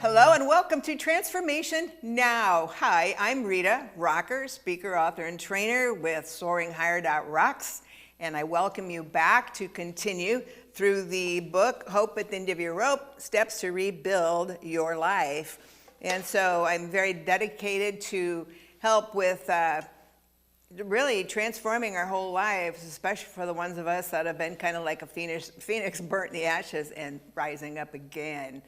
Hello and welcome to Transformation Now. Hi, I'm Rita, rocker, speaker, author, and trainer with SoaringHigher.rocks, and I welcome you back to continue through the book, Hope at the End of Your Rope, Steps to Rebuild Your Life. And so I'm very dedicated to help with really transforming our whole lives, especially for the ones of us that have been kind of like a phoenix burnt in the ashes and rising up again.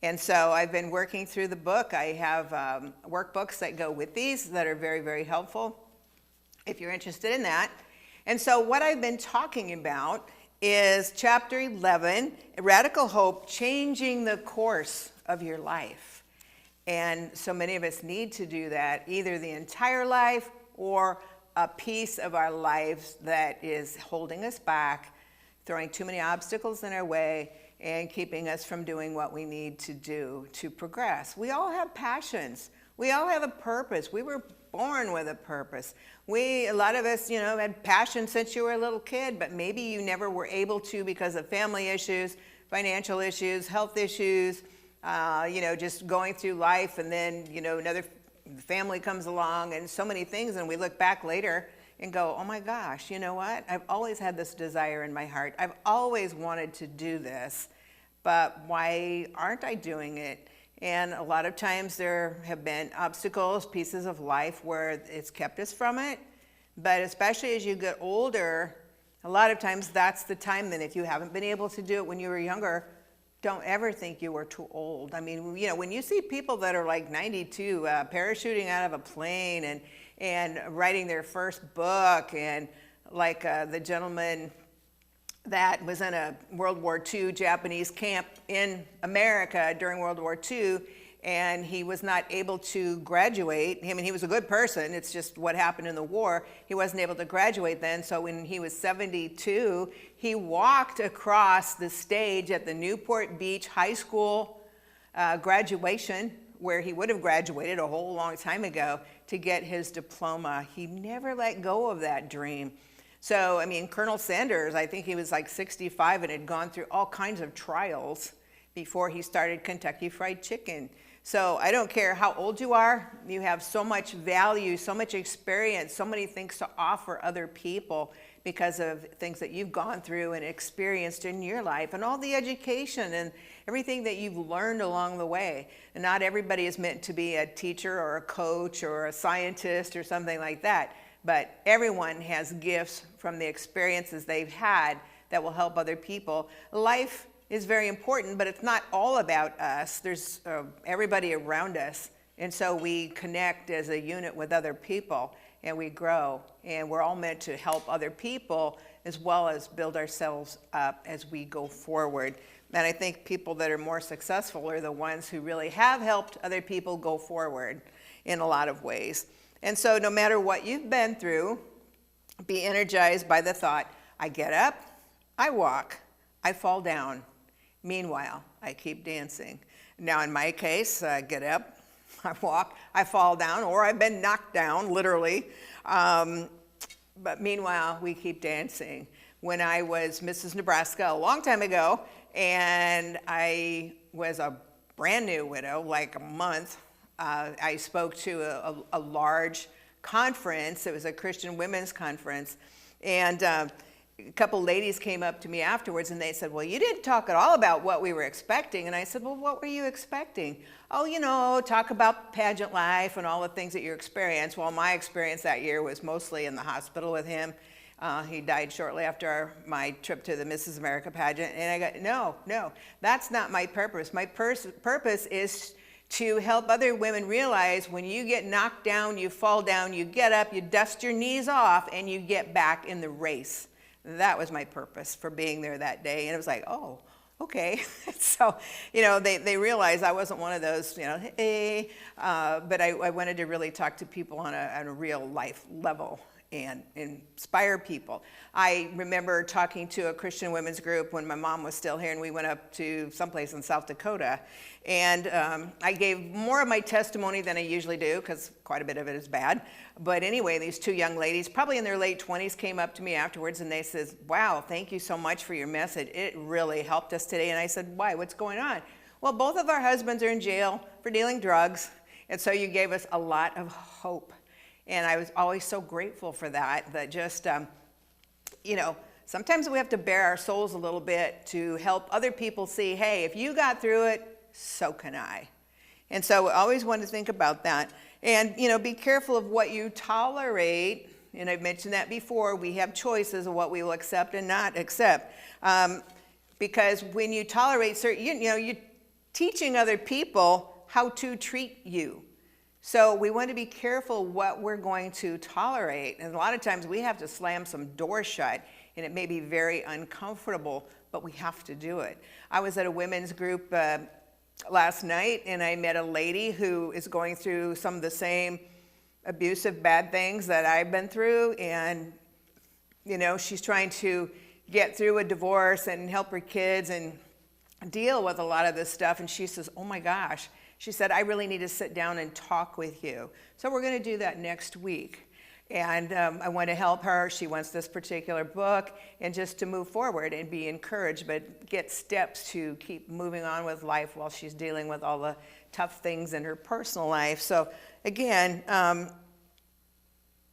And so I've been working through the book. I have workbooks that go with these that are very, very helpful if you're interested in that. And so what I've been talking about is chapter 11, Radical Hope, Changing the Course of Your Life. And so many of us need to do that, either the entire life or a piece of our lives that is holding us back, throwing too many obstacles in our way, and keeping us from doing what we need to do to progress. We all have passions. We all have a purpose. We were born with a purpose. A lot of us, had passion since you were a little kid, but maybe you never were able to because of family issues, financial issues, health issues, just going through life, and then, another family comes along and so many things, and we look back later and go, oh my gosh, you know what? I've always had this desire in my heart. I've always wanted to do this, but why aren't I doing it? And a lot of times there have been obstacles, pieces of life where it's kept us from it. But especially as you get older, a lot of times that's the time that if you haven't been able to do it when you were younger, don't ever think you were too old. I mean, when you see people that are like 92, parachuting out of a plane and writing their first book, and like the gentleman that was in a World War II Japanese camp in America during World War II, and he was not able to graduate. I mean, he was a good person. It's just what happened in the war. He wasn't able to graduate then, so when he was 72, he walked across the stage at the Newport Beach High School graduation, where he would have graduated a whole long time ago, to get his diploma. He never let go of that dream. So, Colonel Sanders, I think he was like 65 and had gone through all kinds of trials before he started Kentucky Fried Chicken. So I don't care how old you are, you have so much value, so much experience, so many things to offer other people because of things that you've gone through and experienced in your life, and all the education and everything that you've learned along the way. And not everybody is meant to be a teacher or a coach or a scientist or something like that, but everyone has gifts from the experiences they've had that will help other people. Life is very important, but it's not all about us. There's everybody around us. And so we connect as a unit with other people, and we grow. And we're all meant to help other people as well as build ourselves up as we go forward. And I think people that are more successful are the ones who really have helped other people go forward in a lot of ways. And so no matter what you've been through, be energized by the thought, I get up, I walk, I fall down. Meanwhile, I keep dancing. Now in my case, I get up, I walk, I fall down, or I've been knocked down, literally. But meanwhile, we keep dancing. When I was Mrs. Nebraska a long time ago, and I was a brand new widow, like a month, I spoke to a large conference. It was a Christian women's conference. And a couple ladies came up to me afterwards and they said, well, you didn't talk at all about what we were expecting. And I said, well, what were you expecting? Oh, talk about pageant life and all the things that you experienced. Well, my experience that year was mostly in the hospital with him. He died shortly after my trip to the Mrs. America pageant. And I got, no, that's not my purpose. My purpose is to help other women realize when you get knocked down, you fall down, you get up, you dust your knees off, and you get back in the race. That was my purpose for being there that day. And it was like, oh, okay. So, they realized I wasn't one of those, hey, but I wanted to really talk to people on a real life level and inspire people. I remember talking to a Christian women's group when my mom was still here, and we went up to someplace in South Dakota. And I gave more of my testimony than I usually do, because quite a bit of it is bad. But anyway, these two young ladies, probably in their late 20s, came up to me afterwards, and they said, wow, thank you so much for your message. It really helped us today. And I said, why? What's going on? Well, both of our husbands are in jail for dealing drugs, and so you gave us a lot of hope. And I was always so grateful for that, that just, sometimes we have to bare our souls a little bit to help other people see, hey, if you got through it, so can I. And so I always want to think about that. And, be careful of what you tolerate. And I've mentioned that before. We have choices of what we will accept and not accept. Because when you tolerate certain, you're teaching other people how to treat you. So we want to be careful what we're going to tolerate. And a lot of times we have to slam some doors shut, and it may be very uncomfortable, but we have to do it. I was at a women's group last night, and I met a lady who is going through some of the same abusive, bad things that I've been through. And, she's trying to get through a divorce and help her kids and deal with a lot of this stuff. And she says, oh my gosh. She said, I really need to sit down and talk with you. So we're going to do that next week. And I want to help her. She wants this particular book, and just to move forward and be encouraged, but get steps to keep moving on with life while she's dealing with all the tough things in her personal life. So again, a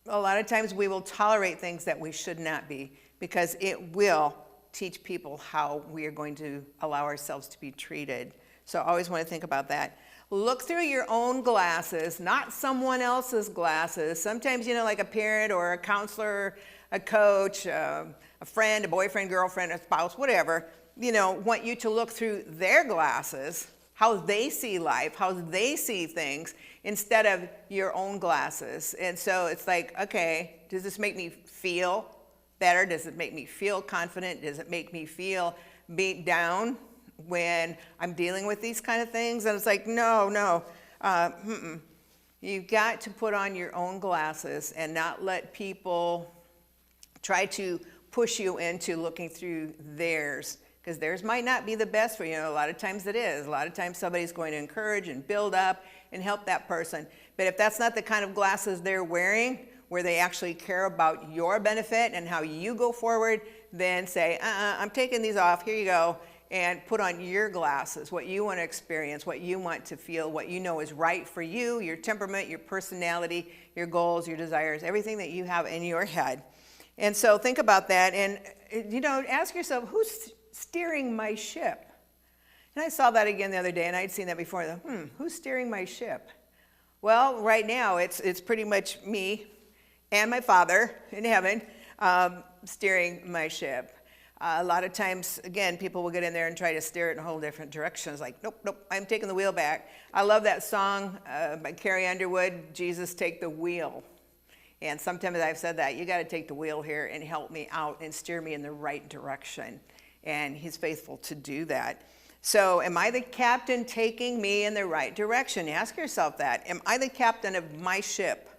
lot of times we will tolerate things that we should not be, because it will teach people how we are going to allow ourselves to be treated. So I always want to think about that. Look through your own glasses, not someone else's glasses. Sometimes, like a parent or a counselor, a coach, a friend, a boyfriend, girlfriend, a spouse, whatever, want you to look through their glasses, how they see life, how they see things, instead of your own glasses. And so it's like, okay, does this make me feel better? Does it make me feel confident? Does it make me feel beat down when I'm dealing with these kind of things? And it's like, no. You've got to put on your own glasses and not let people try to push you into looking through theirs, because theirs might not be the best for you. A lot of times it is. A lot of times somebody's going to encourage and build up and help that person. But if that's not the kind of glasses they're wearing, where they actually care about your benefit and how you go forward, then say, I'm taking these off, here you go, and put on your glasses, what you want to experience, what you want to feel, what you know is right for you, your temperament, your personality, your goals, your desires, everything that you have in your head. And so think about that, and ask yourself, who's steering my ship? And I saw that again the other day, and I'd seen that before. Who's steering my ship? Well, right now it's pretty much me and my Father in heaven steering my ship. A lot of times, again, people will get in there and try to steer it in a whole different direction. It's like, nope, I'm taking the wheel back. I love that song by Carrie Underwood, Jesus, Take the Wheel. And sometimes I've said that, you got to take the wheel here and help me out and steer me in the right direction. And he's faithful to do that. So am I the captain taking me in the right direction? Ask yourself that. Am I the captain of my ship?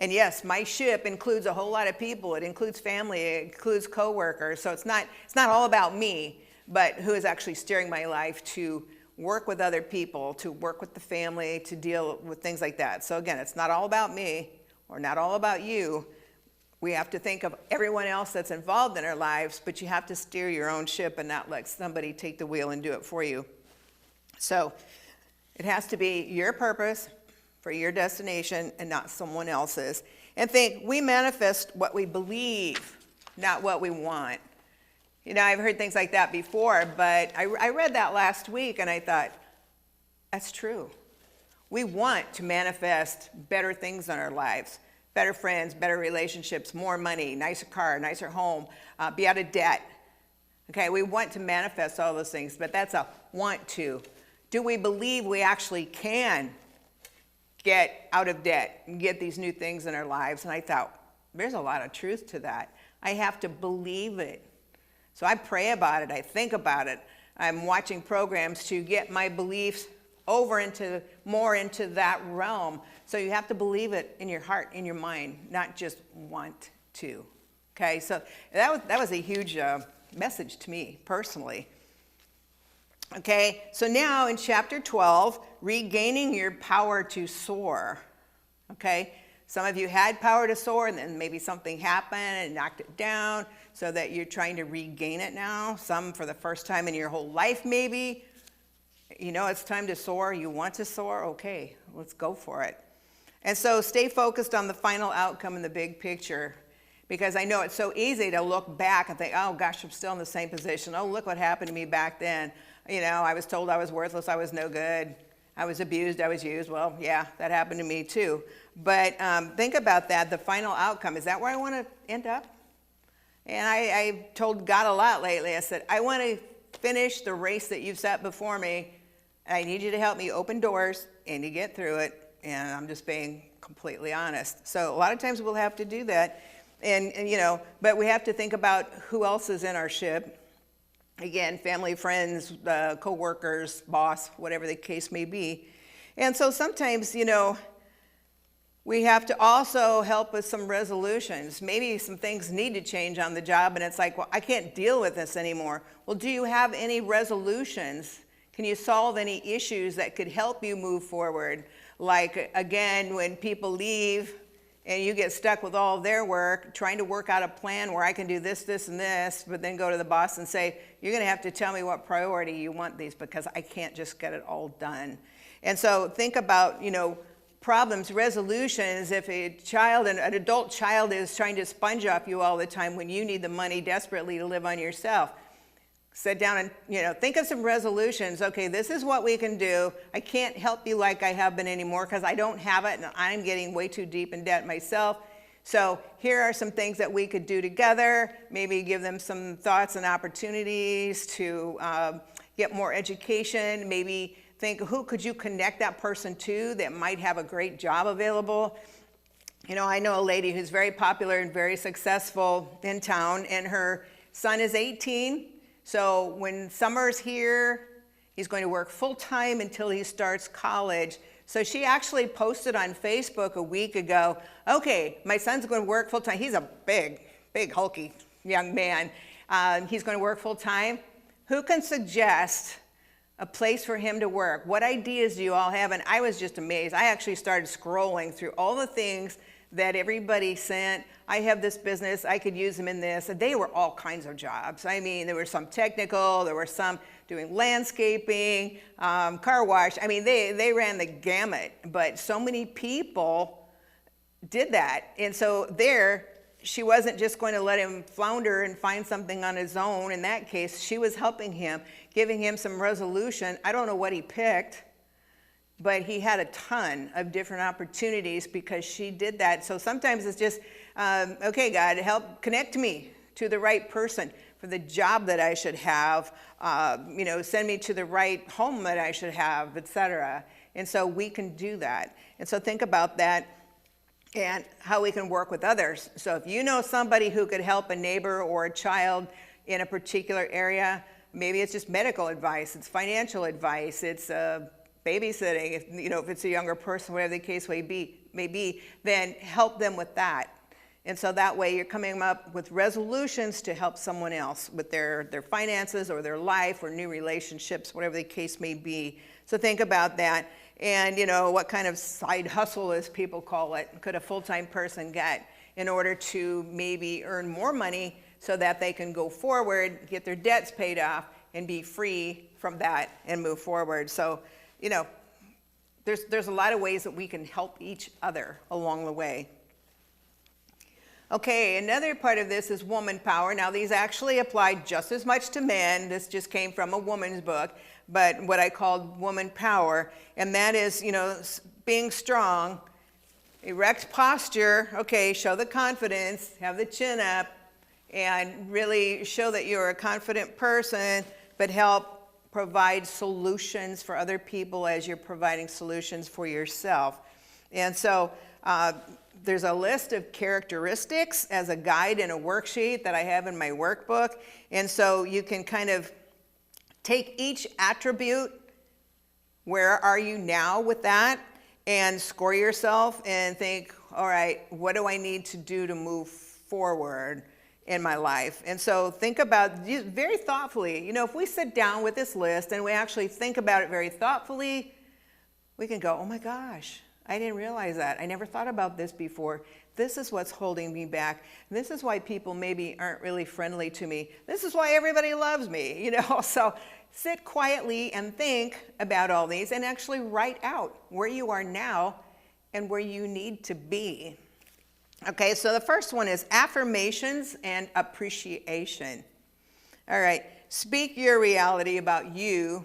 And yes, my ship includes a whole lot of people. It includes family, it includes coworkers. So it's not all about me, but who is actually steering my life to work with other people, to work with the family, to deal with things like that. So again, it's not all about me or not all about you. We have to think of everyone else that's involved in our lives, but you have to steer your own ship and not let somebody take the wheel and do it for you. So it has to be your purpose for your destination and not someone else's. And think, we manifest what we believe, not what we want. I've heard things like that before, but I read that last week and I thought, that's true. We want to manifest better things in our lives, better friends, better relationships, more money, nicer car, nicer home, be out of debt. Okay, we want to manifest all those things, but that's a want to. Do we believe we actually can get out of debt and get these new things in our lives? And I thought, there's a lot of truth to that. I have to believe it. So I pray about it. I think about it. I'm watching programs to get my beliefs more into that realm. So you have to believe it in your heart, in your mind, not just want to. Okay, so that was a huge message to me personally. Okay, so now in chapter 12, regaining your power to soar. Okay, some of you had power to soar, and then maybe something happened and knocked it down, so that you're trying to regain it now. Some for the first time in your whole life, maybe. You know, it's time to soar. You want to soar? Okay, let's go for it. And so stay focused on the final outcome in the big picture, because I know it's so easy to look back and think, oh gosh, I'm still in the same position. Oh, look what happened to me back then. You know, I was told I was worthless, I was no good, I was abused, I was used. Well, yeah, that happened to me too. But think about that, the final outcome. Is that where I want to end up? And I told God a lot lately. I said, I want to finish the race that you've set before me. I need you to help me open doors and to get through it. And I'm just being completely honest. So a lot of times we'll have to do that. And you know, but we have to think about who else is in our ship. Again, family, friends, co-workers, boss, whatever the case may be. And so sometimes, you know, we have to also help with some resolutions. Maybe some things need to change on the job, and it's like, well, I can't deal with this anymore. Well, do you have any resolutions? Can you solve any issues that could help you move forward? Like, again, when people leave and you get stuck with all of their work, trying to work out a plan where I can do this, this, and this, but then go to the boss and say, you're going to have to tell me what priority you want these, because I can't just get it all done. And so think about, you know, problems, resolutions. If a child, an adult child, is trying to sponge off you all the time when you need the money desperately to live on yourself, sit down and, you know, think of some resolutions. Okay, this is what we can do. I can't help you like I have been anymore because I don't have it and I'm getting way too deep in debt myself. So here are some things that we could do together. Maybe give them some thoughts and opportunities to get more education. Maybe think, who could you connect that person to that might have a great job available? You know, I know a lady who's very popular and very successful in town, and her son is 18. So when summer's here, he's going to work full-time until he starts college. So she actually posted on Facebook a week ago, okay, my son's going to work full-time. He's a big, hulky young man. He's going to work full-time. Who can suggest a place for him to work? What ideas do you all have? And I was just amazed. I actually started scrolling through all the things that everybody sent. I have this business, I could use them in this. And they were all kinds of jobs. I mean, there were some technical, there were some doing landscaping, car wash. I mean, they ran the gamut, but so many people did that. And so there, she wasn't just going to let him flounder and find something on his own. In that case, she was helping him, giving him some resolution. I don't know what he picked, but he had a ton of different opportunities because she did that. So sometimes it's just, okay, God, help connect me to the right person for the job that I should have, you know, send me to the right home that I should have, etc. And so we can do that. And so think about that and how we can work with others. So if you know somebody who could help a neighbor or a child in a particular area, maybe it's just medical advice, it's financial advice, it's babysitting, if it's a younger person, whatever the case may be, then help them with that. And so that way you're coming up with resolutions to help someone else with their finances or their life or new relationships, whatever the case may be. So think about that. And what kind of side hustle, as people call it, could a full-time person get in order to maybe earn more money so that they can go forward, get their debts paid off, and be free from that and move forward. So there's a lot of ways that we can help each other along the way. Okay, another part of this is woman power. Now, these actually apply just as much to men. This just came from a woman's book, but what I called woman power, and that is, being strong, erect posture, okay, show the confidence, have the chin up, and really show that you're a confident person, but help provide solutions for other people as you're providing solutions for yourself. And so there's a list of characteristics as a guide in a worksheet that I have in my workbook. And so you can kind of take each attribute, where are you now with that, and score yourself and think, all right, what do I need to do to move forward in my life? And so think about very thoughtfully. If we sit down with this list and we actually think about it very thoughtfully, we can go, oh my gosh, I didn't realize that. I never thought about this before. This is what's holding me back. This is why people maybe aren't really friendly to me. This is why everybody loves me, So sit quietly and think about all these and actually write out where you are now and where you need to be. Okay, so the first one is affirmations and appreciation. All right, speak your reality about you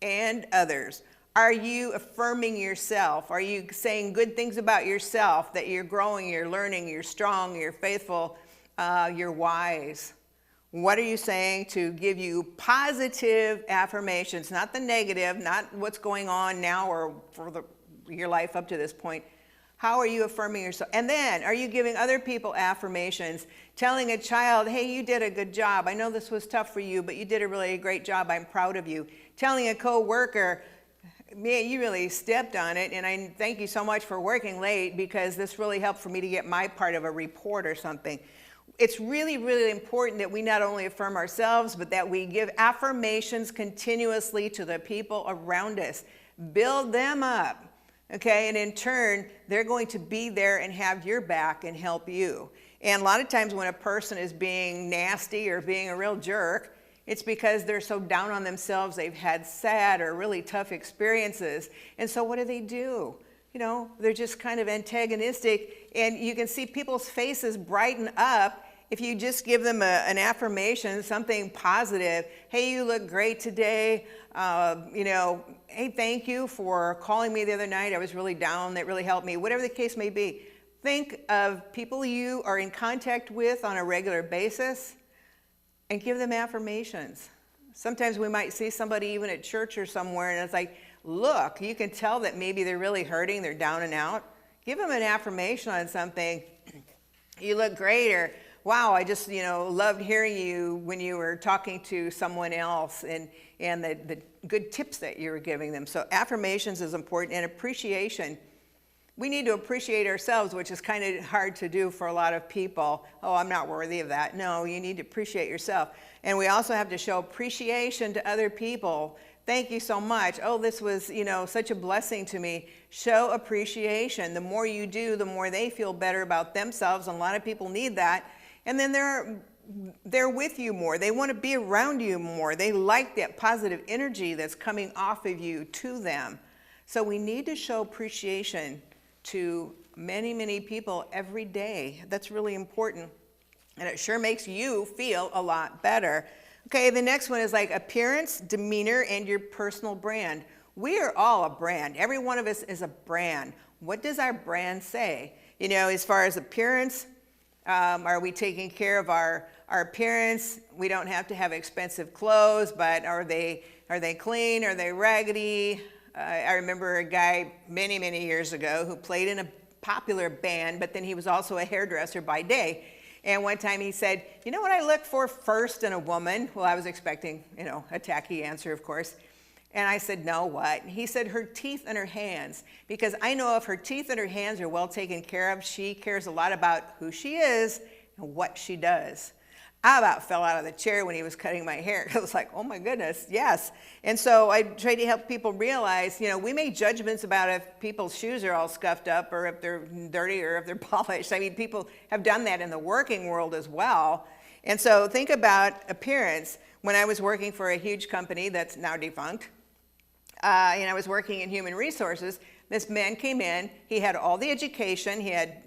and others. Are you affirming yourself? Are you saying good things about yourself, that you're growing, you're learning, you're strong, you're faithful, you're wise? What are you saying to give you positive affirmations, not the negative, not what's going on now or for your life up to this point? How are you affirming yourself? And then, are you giving other people affirmations, telling a child, hey, you did a good job. I know this was tough for you, but you did a really great job. I'm proud of you. Telling a coworker, man, you really stepped on it, and I thank you so much for working late because this really helped for me to get my part of a report or something. It's really, really important that we not only affirm ourselves, but that we give affirmations continuously to the people around us. Build them up, okay? And in turn, they're going to be there and have your back and help you. And a lot of times when a person is being nasty or being a real jerk, it's because they're so down on themselves, they've had sad or really tough experiences. And so what do? They're just kind of antagonistic, and you can see people's faces brighten up if you just give them an affirmation, something positive. Hey, you look great today. Hey, thank you for calling me the other night. I was really down. That really helped me. Whatever the case may be. Think of people you are in contact with on a regular basis and give them affirmations. Sometimes we might see somebody even at church or somewhere, and it's like, look, you can tell that maybe they're really hurting, they're down and out. Give them an affirmation on something. You look great, or wow, I just, loved hearing you when you were talking to someone else, and the good tips that you were giving them. So affirmations is important, and appreciation. We need to appreciate ourselves, which is kind of hard to do for a lot of people. Oh, I'm not worthy of that. No, you need to appreciate yourself. And we also have to show appreciation to other people. Thank you so much. Oh, this was, such a blessing to me. Show appreciation. The more you do, the more they feel better about themselves. And a lot of people need that. And then they're with you more. They want to be around you more. They like that positive energy that's coming off of you to them. So we need to show appreciation to many, many people every day. That's really important. And it sure makes you feel a lot better. Okay, the next one is like appearance, demeanor, and your personal brand. We are all a brand. Every one of us is a brand. What does our brand say? As far as appearance, are we taking care of our appearance? We don't have to have expensive clothes, but are they clean? Are they raggedy? I remember a guy many, many years ago who played in a popular band, but then he was also a hairdresser by day. And one time he said, you know what I look for first in a woman? Well, I was expecting, a tacky answer, of course. And I said, no, what? He said, her teeth and her hands. Because I know if her teeth and her hands are well taken care of, she cares a lot about who she is and what she does. I about fell out of the chair when he was cutting my hair. I was like, oh my goodness, yes. And so I try to help people realize, we make judgments about if people's shoes are all scuffed up or if they're dirty or if they're polished. I mean, people have done that in the working world as well. And so think about appearance. When I was working for a huge company that's now defunct, and I was working in human resources, this man came in. He had all the education. He had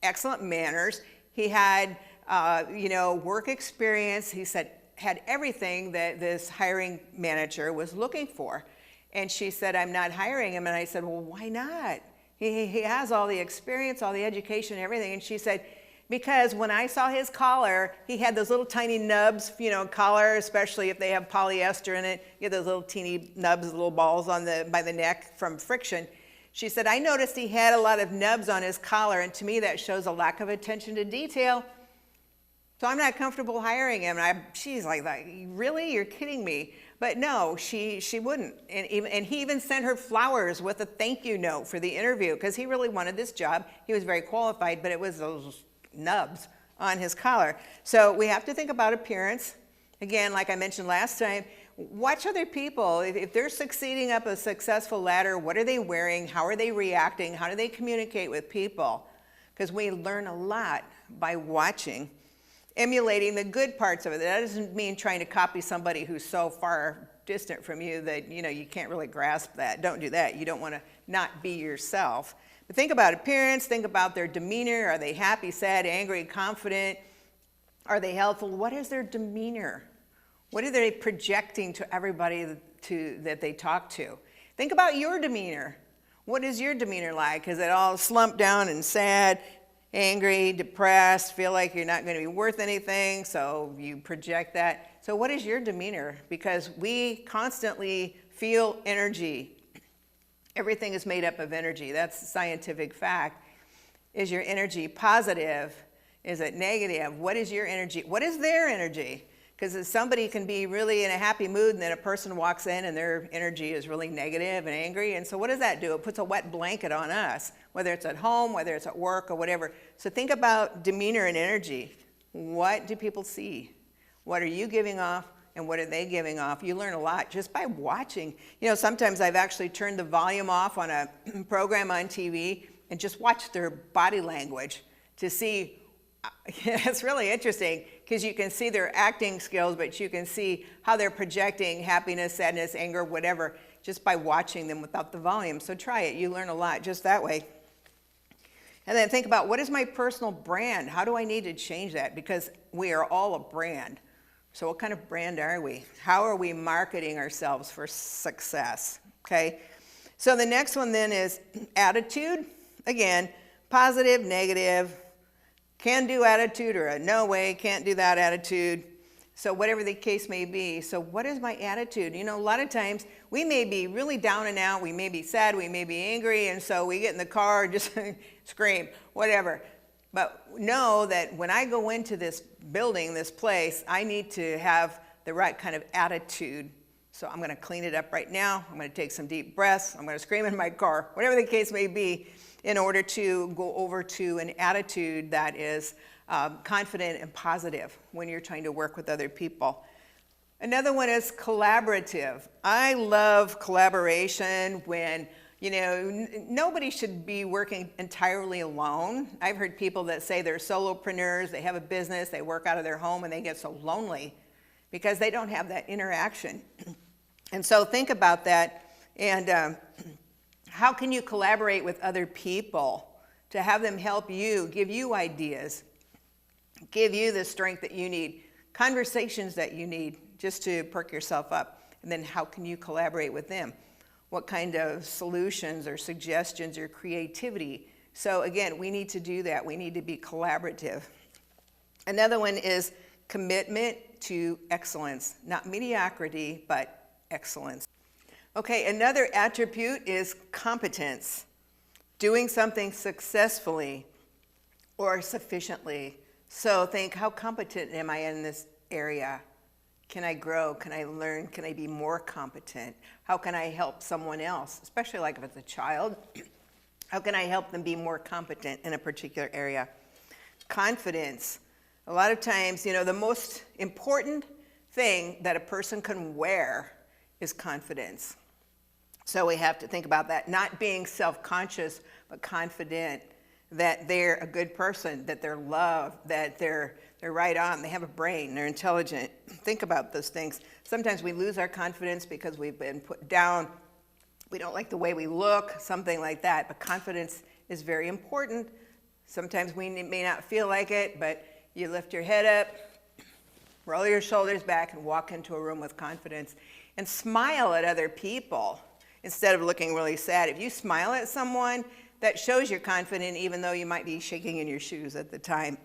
excellent manners. He had work experience. He said, had everything that this hiring manager was looking for. And she said, I'm not hiring him. And I said, well, why not? He has all the experience, all the education, everything. And she said, because when I saw his collar, he had those little tiny nubs, collar, especially if they have polyester in it. You get those little teeny nubs, little balls by the neck from friction. She said, I noticed he had a lot of nubs on his collar, and to me that shows a lack of attention to detail. So I'm not comfortable hiring him. And she's like, really? You're kidding me. But no, she wouldn't. And he even sent her flowers with a thank you note for the interview because he really wanted this job. He was very qualified, but it was those nubs on his collar. So we have to think about appearance. Again, like I mentioned last time, watch other people. If they're succeeding up a successful ladder, what are they wearing? How are they reacting? How do they communicate with people? Because we learn a lot by watching, emulating the good parts of it. That doesn't mean trying to copy somebody who's so far distant from you that you can't really grasp that. Don't do that. You don't want to not be yourself. But think about appearance, think about their demeanor. Are they happy, sad, angry, confident? Are they helpful? What is their demeanor? What are they projecting to everybody that they talk to? Think about your demeanor. What is your demeanor like? Is it all slumped down and sad, angry, depressed, feel like you're not going to be worth anything, so you project that? So what is your demeanor? Because we constantly feel energy. Everything is made up of energy. That's a scientific fact. Is your energy positive? Is it negative? What is your energy? What is their energy? Because somebody can be really in a happy mood, and then a person walks in and their energy is really negative and angry. And so what does that do? It puts a wet blanket on us, whether it's at home, whether it's at work, or whatever. So think about demeanor and energy. What do people see? What are you giving off, and what are they giving off? You learn a lot just by watching. Sometimes I've actually turned the volume off on a program on TV and just watched their body language to see. It's really interesting because you can see their acting skills, but you can see how they're projecting happiness, sadness, anger, whatever, just by watching them without the volume. So try it. You learn a lot just that way. And then think about, what is my personal brand? How do I need to change that? Because we are all a brand. So what kind of brand are we? How are we marketing ourselves for success? Okay. So the next one then is attitude. Again, positive, negative, can-do attitude, or a no way, can't do that attitude. So whatever the case may be. So what is my attitude? A lot of times we may be really down and out. We may be sad. We may be angry. And so we get in the car and just scream, whatever. But know that when I go into this building, this place, I need to have the right kind of attitude. So I'm going to clean it up right now. I'm going to take some deep breaths. I'm going to scream in my car, whatever the case may be, in order to go over to an attitude that is confident and positive when you're trying to work with other people. Another one is collaborative. I love collaboration when, nobody should be working entirely alone. I've heard people that say they're solopreneurs, they have a business, they work out of their home, and they get so lonely because they don't have that interaction. And so think about that. And how can you collaborate with other people to have them help you, give you ideas, give you the strength that you need, conversations that you need just to perk yourself up? And then how can you collaborate with them? What kind of solutions or suggestions or creativity? So again, we need to do that. We need to be collaborative. Another one is commitment to excellence, not mediocrity, but excellence. Okay, another attribute is competence, doing something successfully or sufficiently. So think, how competent am I in this area? Can I grow? Can I learn? Can I be more competent? How can I help someone else, especially like if it's a child? How can I help them be more competent in a particular area? Confidence. A lot of times, the most important thing that a person can wear is confidence. So we have to think about that, not being self-conscious, but confident that they're a good person, that they're loved, that they're right on, they have a brain, they're intelligent. Think about those things. Sometimes we lose our confidence because we've been put down, we don't like the way we look, something like that. But confidence is very important. Sometimes we may not feel like it, but you lift your head up, roll your shoulders back, and walk into a room with confidence. And smile at other people instead of looking really sad. If you smile at someone, that shows you're confident even though you might be shaking in your shoes at the time.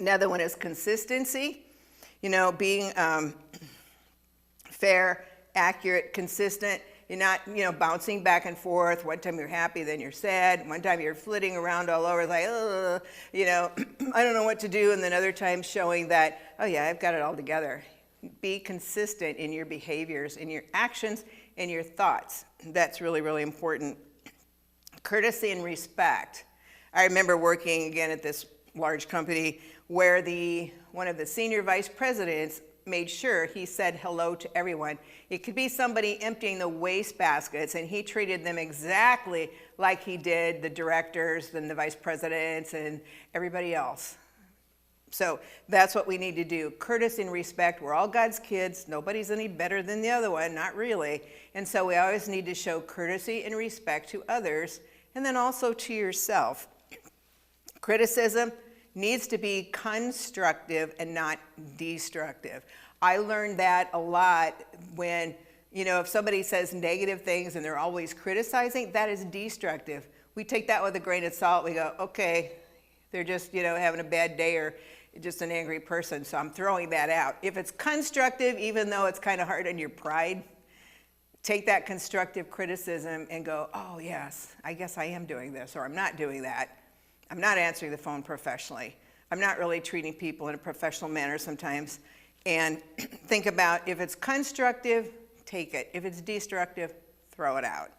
Another one is consistency. Being fair, accurate, consistent. You're not, bouncing back and forth. One time you're happy, then you're sad. One time you're flitting around all over, like, I don't know what to do. And then other times showing that, oh yeah, I've got it all together. Be consistent in your behaviors, in your actions, in your thoughts. That's really, really important. Courtesy and respect. I remember working again at this large company where one of the senior vice presidents made sure he said hello to everyone. It could be somebody emptying the waste baskets, and he treated them exactly like he did the directors and the vice presidents and everybody else. So that's what we need to do. Courtesy and respect. We're all God's kids. Nobody's any better than the other one, not really. And so we always need to show courtesy and respect to others, and then also to yourself. Criticism needs to be constructive and not destructive. I learned that a lot when, if somebody says negative things and they're always criticizing, that is destructive. We take that with a grain of salt. We go, okay, they're just, having a bad day or just an angry person, so I'm throwing that out. If it's constructive, even though it's kind of hard on your pride, take that constructive criticism and go, oh yes, I guess I am doing this, or I'm not doing that. I'm not answering the phone professionally. I'm not really treating people in a professional manner sometimes. And think about, if it's constructive, take it. If it's destructive, throw it out.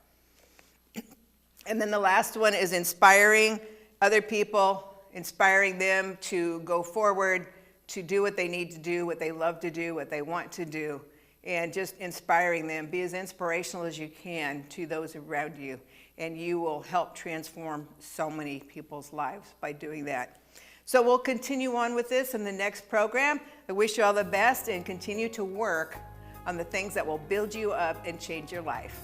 And then the last one is inspiring other people, inspiring them to go forward, to do what they need to do, what they love to do, what they want to do, and just inspiring them. Be as inspirational as you can to those around you, and you will help transform so many people's lives by doing that. So we'll continue on with this in the next program. I wish you all the best, and continue to work on the things that will build you up and change your life.